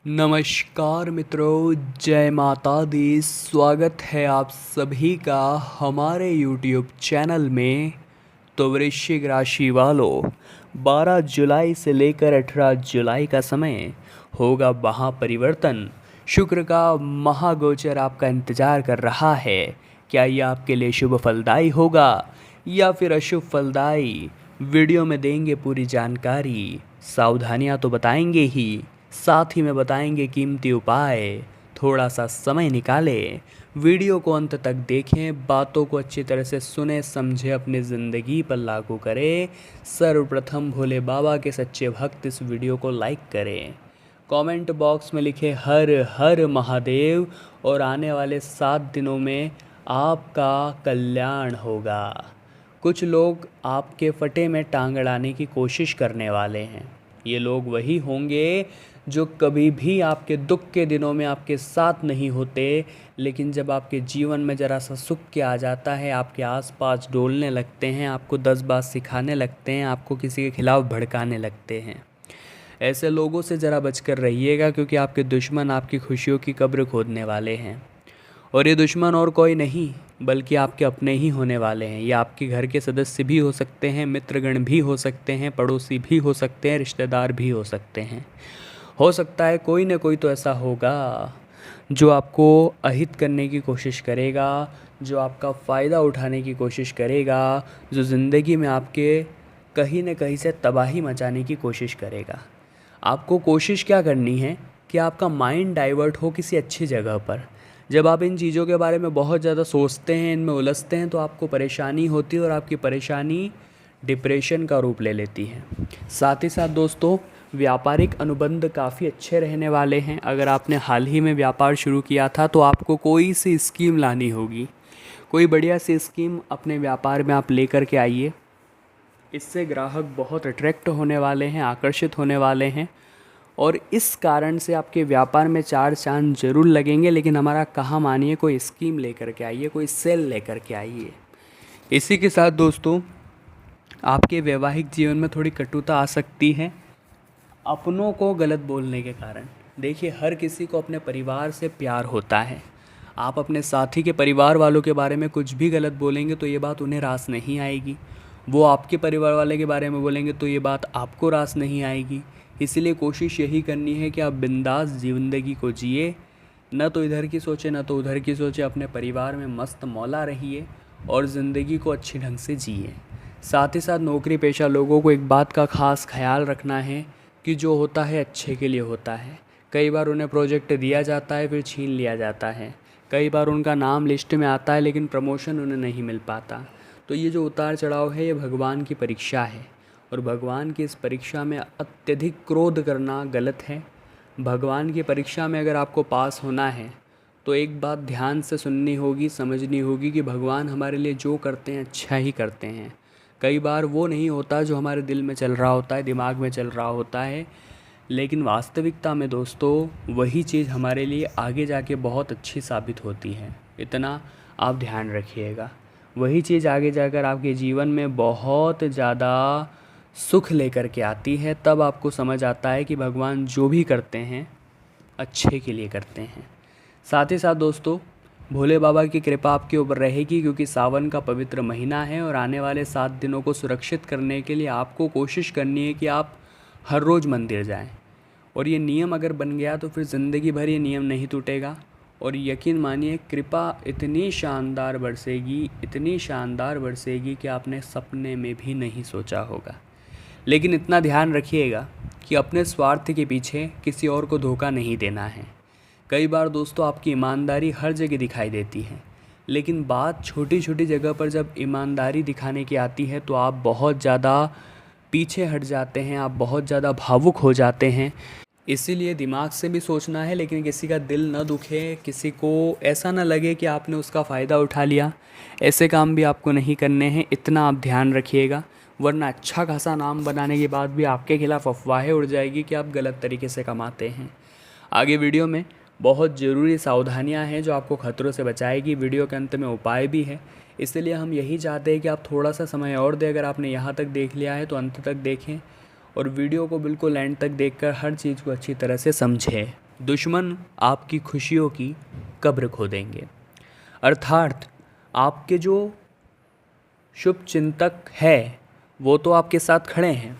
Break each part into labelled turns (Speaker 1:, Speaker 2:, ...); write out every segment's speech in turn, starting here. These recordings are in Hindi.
Speaker 1: नमस्कार मित्रों, जय माता दी। स्वागत है आप सभी का हमारे YouTube चैनल में। तो वृश्चिक राशि वालों, 12 जुलाई से लेकर 18 जुलाई का समय होगा महापरिवर्तन। शुक्र का महागोचर आपका इंतजार कर रहा है। क्या ये आपके लिए शुभ फलदायी होगा या फिर अशुभ फलदायी? वीडियो में देंगे पूरी जानकारी, सावधानियां तो बताएंगे ही, साथ ही में बताएंगे कीमती उपाय। थोड़ा सा समय निकालें, वीडियो को अंत तक देखें, बातों को अच्छी तरह से सुने समझे, अपनी ज़िंदगी पर लागू करें। सर्वप्रथम भोले बाबा के सच्चे भक्त इस वीडियो को लाइक करें, कमेंट बॉक्स में लिखें हर हर महादेव, और आने वाले 7 दिनों में आपका कल्याण होगा। कुछ लोग आपके फटे में टांग अड़ाने की कोशिश करने वाले हैं। ये लोग वही होंगे जो कभी भी आपके दुख के दिनों में आपके साथ नहीं होते, लेकिन जब आपके जीवन में ज़रा सा सुख के आ जाता है, आपके आसपास डोलने लगते हैं, आपको 10 बात सिखाने लगते हैं, आपको किसी के खिलाफ भड़काने लगते हैं। ऐसे लोगों से ज़रा बचकर रहिएगा, क्योंकि आपके दुश्मन आपकी खुशियों की कब्र खोदने वाले हैं। और ये दुश्मन और कोई नहीं बल्कि आपके अपने ही होने वाले हैं। ये आपके घर के सदस्य भी हो सकते हैं, मित्रगण भी हो सकते हैं, पड़ोसी भी हो सकते हैं, रिश्तेदार भी हो सकते हैं। हो सकता है कोई ना कोई तो ऐसा होगा जो आपको अहित करने की कोशिश करेगा, जो आपका फ़ायदा उठाने की कोशिश करेगा, जो ज़िंदगी में आपके कहीं न कहीं से तबाही मचाने की कोशिश करेगा। आपको कोशिश क्या करनी है कि आपका माइंड डाइवर्ट हो किसी अच्छी जगह पर। जब आप इन चीज़ों के बारे में बहुत ज़्यादा सोचते हैं, इनमें उलझते हैं, तो आपको परेशानी होती है और आपकी परेशानी डिप्रेशन का रूप ले लेती है। साथ ही साथ दोस्तों, व्यापारिक अनुबंध काफ़ी अच्छे रहने वाले हैं। अगर आपने हाल ही में व्यापार शुरू किया था तो आपको कोई सी स्कीम लानी होगी, कोई बढ़िया सी स्कीम अपने व्यापार में आप लेकर के आइए। इससे ग्राहक बहुत अट्रैक्ट होने वाले हैं, आकर्षित होने वाले हैं, और इस कारण से आपके व्यापार में 4 चांद जरूर लगेंगे। लेकिन हमारा कहा मानिए, कोई स्कीम लेकर के आइए, कोई सेल लेकर के आइए। इसी के साथ दोस्तों, आपके वैवाहिक जीवन में थोड़ी कटुता आ सकती है अपनों को गलत बोलने के कारण। देखिए, हर किसी को अपने परिवार से प्यार होता है। आप अपने साथी के परिवार वालों के बारे में कुछ भी गलत बोलेंगे तो ये बात उन्हें रास नहीं आएगी। वो आपके परिवार वाले के बारे में बोलेंगे तो ये बात आपको रास नहीं आएगी। इसीलिए कोशिश यही करनी है कि आप बिंदास ज़िंदगी को जिए, न तो इधर की सोचे न तो उधर की सोचे। अपने परिवार में मस्त मौला रहिए और ज़िंदगी को अच्छी ढंग से जिए। साथ ही साथ नौकरी पेशा लोगों को एक बात का ख़ास ख्याल रखना है कि जो होता है अच्छे के लिए होता है। कई बार उन्हें प्रोजेक्ट दिया जाता है, फिर छीन लिया जाता है। कई बार उनका नाम लिस्ट में आता है, लेकिन प्रमोशन उन्हें नहीं मिल पाता। तो ये जो उतार चढ़ाव है, ये भगवान की परीक्षा है, और भगवान की इस परीक्षा में अत्यधिक क्रोध करना गलत है। भगवान की परीक्षा में अगर आपको पास होना है तो एक बात ध्यान से सुननी होगी, समझनी होगी कि भगवान हमारे लिए जो करते हैं अच्छा ही करते हैं। कई बार वो नहीं होता जो हमारे दिल में चल रहा होता है, दिमाग में चल रहा होता है, लेकिन वास्तविकता में दोस्तों वही चीज़ हमारे लिए आगे जाके बहुत अच्छी साबित होती है। इतना आप ध्यान रखिएगा। वही चीज़ आगे जाकर आपके जीवन में बहुत ज़्यादा सुख लेकर के आती है। तब आपको समझ आता है कि भगवान जो भी करते हैं अच्छे के लिए करते हैं। साथ ही साथ दोस्तों, भोले बाबा की कृपा आपके ऊपर रहेगी, क्योंकि सावन का पवित्र महीना है और आने वाले 7 दिनों को सुरक्षित करने के लिए आपको कोशिश करनी है कि आप हर रोज़ मंदिर जाएं। और ये नियम अगर बन गया तो फिर ज़िंदगी भर ये नियम नहीं टूटेगा। और यकीन मानिए, कृपा इतनी शानदार बरसेगी, इतनी शानदार बरसेगी कि आपने सपने में भी नहीं सोचा होगा। लेकिन इतना ध्यान रखिएगा कि अपने स्वार्थ के पीछे किसी और को धोखा नहीं देना है। कई बार दोस्तों, आपकी ईमानदारी हर जगह दिखाई देती है, लेकिन बात छोटी छोटी जगह पर जब ईमानदारी दिखाने की आती है तो आप बहुत ज़्यादा पीछे हट जाते हैं, आप बहुत ज़्यादा भावुक हो जाते हैं। इसीलिए दिमाग से भी सोचना है, लेकिन किसी का दिल न दुखे, किसी को ऐसा न लगे कि आपने उसका फ़ायदा उठा लिया। ऐसे काम भी आपको नहीं करने हैं, इतना आप ध्यान रखिएगा। वरना अच्छा खासा नाम बनाने के बाद भी आपके खिलाफ़ अफवाहें उड़ जाएगी कि आप गलत तरीके से कमाते हैं। आगे वीडियो में बहुत ज़रूरी सावधानियां हैं जो आपको खतरों से बचाएगी। वीडियो के अंत में उपाय भी है, इसलिए हम यही चाहते हैं कि आप थोड़ा सा समय और दें। अगर आपने यहाँ तक देख लिया है तो अंत तक देखें और वीडियो को बिल्कुल एंड तक देखकर हर चीज़ को अच्छी तरह से समझें। दुश्मन आपकी खुशियों की कब्र खोदेंगे, अर्थात आपके जो शुभ चिंतक है वो तो आपके साथ खड़े हैं,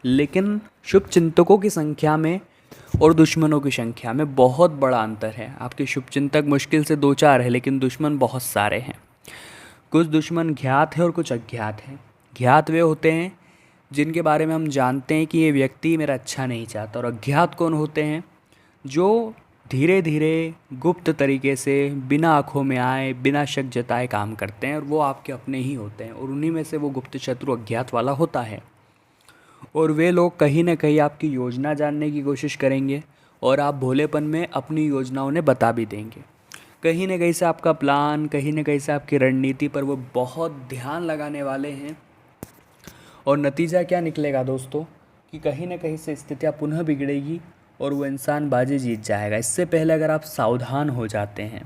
Speaker 1: लेकिन शुभ चिंतकों की संख्या में और दुश्मनों की संख्या में बहुत बड़ा अंतर है। आपके शुभ चिंतक मुश्किल से 2-4 है, लेकिन दुश्मन बहुत सारे हैं। कुछ दुश्मन ज्ञात हैं और कुछ अज्ञात हैं। ज्ञात वे होते हैं जिनके बारे में हम जानते हैं कि ये व्यक्ति मेरा अच्छा नहीं चाहता, और अज्ञात कौन होते हैं? जो धीरे धीरे गुप्त तरीके से बिना आँखों में आए बिना शक जताए काम करते हैं, और वो आपके अपने ही होते हैं, और उन्हीं में से वो गुप्त शत्रु अज्ञात वाला होता है। और वे लोग कहीं ना कहीं आपकी योजना जानने की कोशिश करेंगे, और आप भोलेपन में अपनी योजना उन्हें बता भी देंगे। कहीं ना कहीं से आपका प्लान, कहीं ना कहीं से आपकी रणनीति पर वो बहुत ध्यान लगाने वाले हैं। और नतीजा क्या निकलेगा दोस्तों, कि कहीं ना कहीं से स्थितियाँ पुनः बिगड़ेगी और वो इंसान बाजी जीत जाएगा। इससे पहले अगर आप सावधान हो जाते हैं,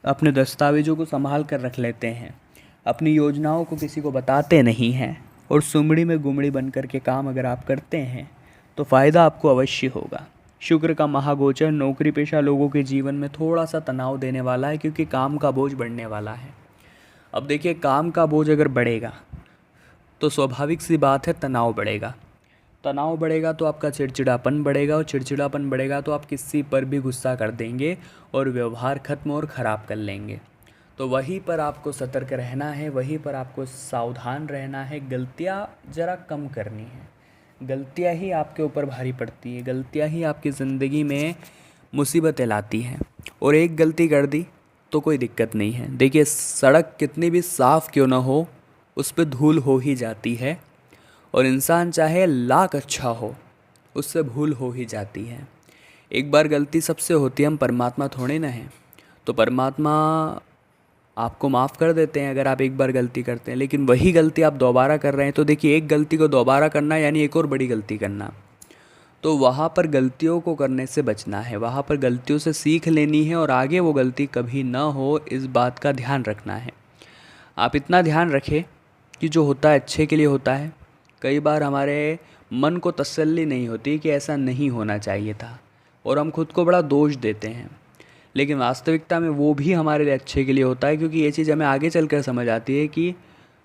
Speaker 1: अपने दस्तावेज़ों को संभाल कर रख लेते हैं, अपनी योजनाओं को किसी को बताते नहीं हैं, और सुमड़ी में गुमड़ी बन कर के काम अगर आप करते हैं, तो फ़ायदा आपको अवश्य होगा। शुक्र का महागोचर नौकरी पेशा लोगों के जीवन में थोड़ा सा तनाव देने वाला है, क्योंकि काम का बोझ बढ़ने वाला है। अब देखिए, काम का बोझ अगर बढ़ेगा तो स्वाभाविक सी बात है तनाव बढ़ेगा। तनाव बढ़ेगा तो आपका चिड़चिड़ापन बढ़ेगा, और चिड़चिड़ापन बढ़ेगा तो आप किसी पर भी गुस्सा कर देंगे और व्यवहार खत्म और ख़राब कर लेंगे। तो वहीं पर आपको सतर्क रहना है, वहीं पर आपको सावधान रहना है। गलतियाँ ज़रा कम करनी है। गलतियाँ ही आपके ऊपर भारी पड़ती है, गलतियाँ ही आपकी ज़िंदगी में मुसीबतें लाती हैं। और एक गलती कर दी तो कोई दिक्कत नहीं है। देखिए, सड़क कितनी भी साफ़ क्यों ना हो, उस पर धूल हो ही जाती है, और इंसान चाहे लाख अच्छा हो, उससे भूल हो ही जाती है। एक बार गलती सबसे होती है, हम परमात्मा थोड़े ना हैं। तो परमात्मा आपको माफ़ कर देते हैं अगर आप एक बार गलती करते हैं, लेकिन वही गलती आप दोबारा कर रहे हैं, तो देखिए, एक गलती को दोबारा करना यानी एक और बड़ी गलती करना। तो वहाँ पर गलतियों को करने से बचना है, वहाँ पर गलतियों से सीख लेनी है, और आगे वो गलती कभी ना हो, इस बात का ध्यान रखना है। आप इतना ध्यान रखें कि जो होता है अच्छे के लिए होता है। कई बार हमारे मन को तसल्ली नहीं होती कि ऐसा नहीं होना चाहिए था, और हम खुद को बड़ा दोष देते हैं, लेकिन वास्तविकता में वो भी हमारे लिए अच्छे के लिए होता है। क्योंकि ये चीज़ हमें आगे चलकर समझ आती है कि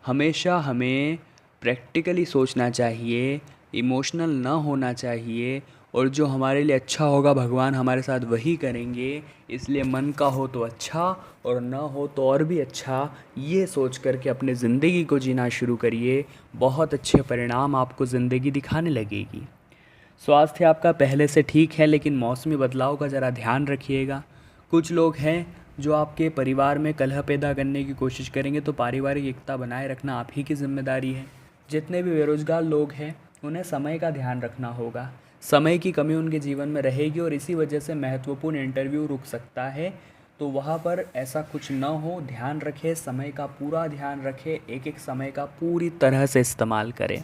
Speaker 1: हमेशा हमें प्रैक्टिकली सोचना चाहिए, इमोशनल ना होना चाहिए, और जो हमारे लिए अच्छा होगा भगवान हमारे साथ वही करेंगे। इसलिए मन का हो तो अच्छा, और ना हो तो और भी अच्छा, ये सोच कर के अपने ज़िंदगी को जीना शुरू करिए। बहुत अच्छे परिणाम आपको ज़िंदगी दिखाने लगेगी। स्वास्थ्य आपका पहले से ठीक है, लेकिन मौसमी बदलाव का ज़रा ध्यान रखिएगा। कुछ लोग हैं जो आपके परिवार में कलह पैदा करने की कोशिश करेंगे, तो पारिवारिक एकता बनाए रखना आप ही की जिम्मेदारी है। जितने भी बेरोजगार लोग हैं, उन्हें समय का ध्यान रखना होगा। समय की कमी उनके जीवन में रहेगी, और इसी वजह से महत्वपूर्ण इंटरव्यू रुक सकता है। तो वहाँ पर ऐसा कुछ ना हो, ध्यान रखें, समय का पूरा ध्यान रखें, एक एक समय का पूरी तरह से इस्तेमाल करें।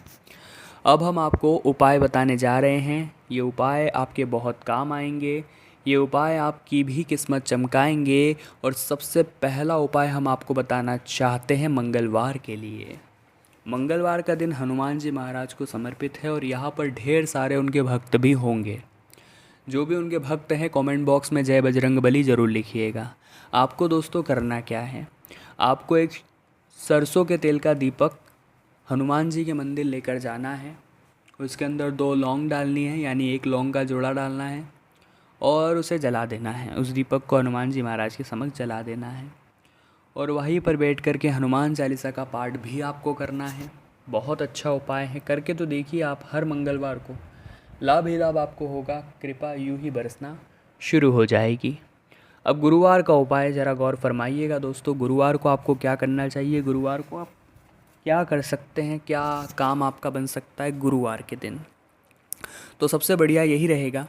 Speaker 1: अब हम आपको उपाय बताने जा रहे हैं। ये उपाय आपके बहुत काम आएंगे, ये उपाय आपकी भी किस्मत चमकाएंगे। और सबसे पहला उपाय हम आपको बताना चाहते हैं मंगलवार के लिए। मंगलवार का दिन हनुमान जी महाराज को समर्पित है, और यहाँ पर ढेर सारे उनके भक्त भी होंगे। जो भी उनके भक्त हैं, कमेंट बॉक्स में जय बजरंगबली ज़रूर लिखिएगा। आपको दोस्तों करना क्या है, आपको एक सरसों के तेल का दीपक हनुमान जी के मंदिर लेकर जाना है। उसके अंदर 2 लौंग डालनी है, यानी 1 लौंग का जोड़ा डालना है, और उसे जला देना है। उस दीपक को हनुमान जी महाराज के समक्ष जला देना है, और वहीं पर बैठ कर के हनुमान चालीसा का पाठ भी आपको करना है। बहुत अच्छा उपाय है, करके तो देखिए आप। हर मंगलवार को लाभ ही लाभ आपको होगा, कृपा यूं ही बरसना शुरू हो जाएगी। अब गुरुवार का उपाय ज़रा गौर फरमाइएगा दोस्तों। गुरुवार को आपको क्या करना चाहिए, गुरुवार को आप क्या कर सकते हैं, क्या काम आपका बन सकता है गुरुवार के दिन। तो सबसे बढ़िया यही रहेगा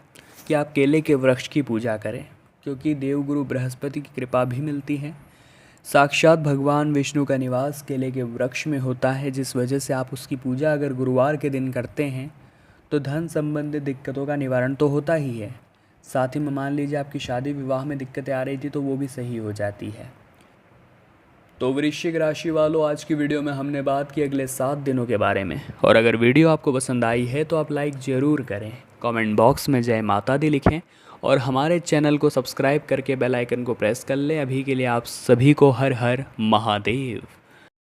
Speaker 1: कि आप केले के वृक्ष की पूजा करें, क्योंकि देवगुरु बृहस्पति की कृपा भी मिलती है। साक्षात भगवान विष्णु का निवास केले के वृक्ष में होता है, जिस वजह से आप उसकी पूजा अगर गुरुवार के दिन करते हैं तो धन संबंधित दिक्कतों का निवारण तो होता ही है, साथ ही में मान लीजिए आपकी शादी विवाह में दिक्कतें आ रही थी तो वो भी सही हो जाती है। तो वृश्चिक राशि वालों, आज की वीडियो में हमने बात की अगले 7 दिनों के बारे में। और अगर वीडियो आपको पसंद आई है तो आप लाइक ज़रूर करें, कमेंट बॉक्स में जय माता दी लिखें और हमारे चैनल को सब्सक्राइब करके बेल आइकन को प्रेस कर लें। अभी के लिए आप सभी को हर हर महादेव।